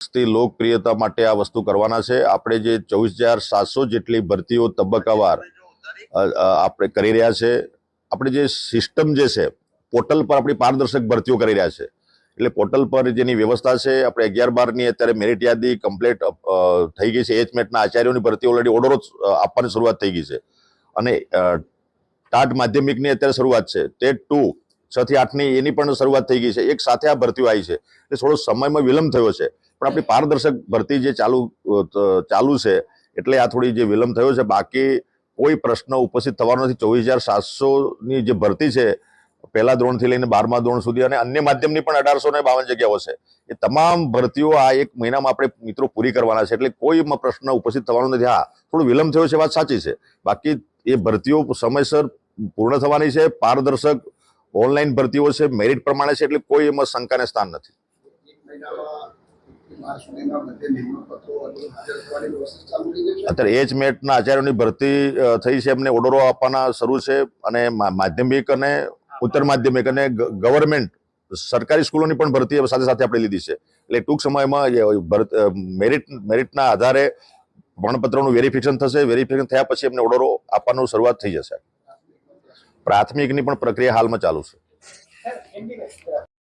લોકપ્રિયતા માટે આ વસ્તુ કરવાના છે। આપણે જે 24,700 જેટલી ભરતીઓ તબક્કાવાર આપણે કરી રહ્યા છે। આપણે જે સિસ્ટમ જે છે પોર્ટલ પર આપણી પારદર્શક ભરતીઓ કરી રહ્યા છે, એટલે પોર્ટલ પર જેની વ્યવસ્થા છે, આપણે 11-12ની અત્યારે મેરિટ યાદી કમ્પ્લીટ થઈ ગઈ છે। એચમેટના આચાર્યોની ભરતી ઓલરેડી ઓર્ડરો આપવાની શરૂઆત થઈ ગઈ છે અને ટાટ માધ્યમિકની અત્યારે શરૂઆત છે। ટેટ 2 6 થી 8ની એની પણ શરૂઆત થઈ ગઈ છે। એક સાથે આ ભરતીઓ આવી છે એટલે થોડો સમયમાં વિલંબ થયો છે, પણ આપણી પારદર્શક ભરતી જે ચાલુ છે એટલે આ થોડી જે વિલંબ થયો છે। બાકી કોઈ પ્રશ્ન ઉપસ્થિત થવાનો નથી। 24,700ની જે ભરતી છે પહેલા ધોરણથી લઈને 12મા ધોરણ સુધી અને અન્ય માધ્યમની પણ 1852 જગ્યાઓ છે, એ તમામ ભરતીઓ આ એક મહિનામાં આપણે મિત્રો પૂરી કરવાના છે, એટલે કોઈ પ્રશ્ન ઉપસ્થિત થવાનો નથી। હા, થોડો વિલંબ થયો છે, વાત સાચી છે, બાકી એ ભરતીઓ સમયસર પૂર્ણ થવાની છે। પારદર્શક ઓનલાઈન ભરતીઓ છે, મેરિટ પ્રમાણે છે, એટલે કોઈ એમાં શંકાને સ્થાન નથી। અત્યારે એચમેટના આચાર્યોની ભરતી થઈ છે, એમને ઓર્ડરો આપવાના શરૂ છે અને માધ્યમિક અને ઉત્તર માધ્યમિક અને ગવર્મેન્ટ સરકારી સ્કૂલોની પણ ભરતી સાથે સાથે આપણે લીધી છે, એટલે ટૂંક સમયમાં મેરિટના આધારે પ્રમાણપત્રનું વેરિફિકેશન થશે। વેરિફિકેશન થયા પછી એમને ઓર્ડરો આપવાનું શરૂઆત થઈ જશે। પ્રાથમિકની પણ પ્રક્રિયા હાલમાં ચાલુ છે।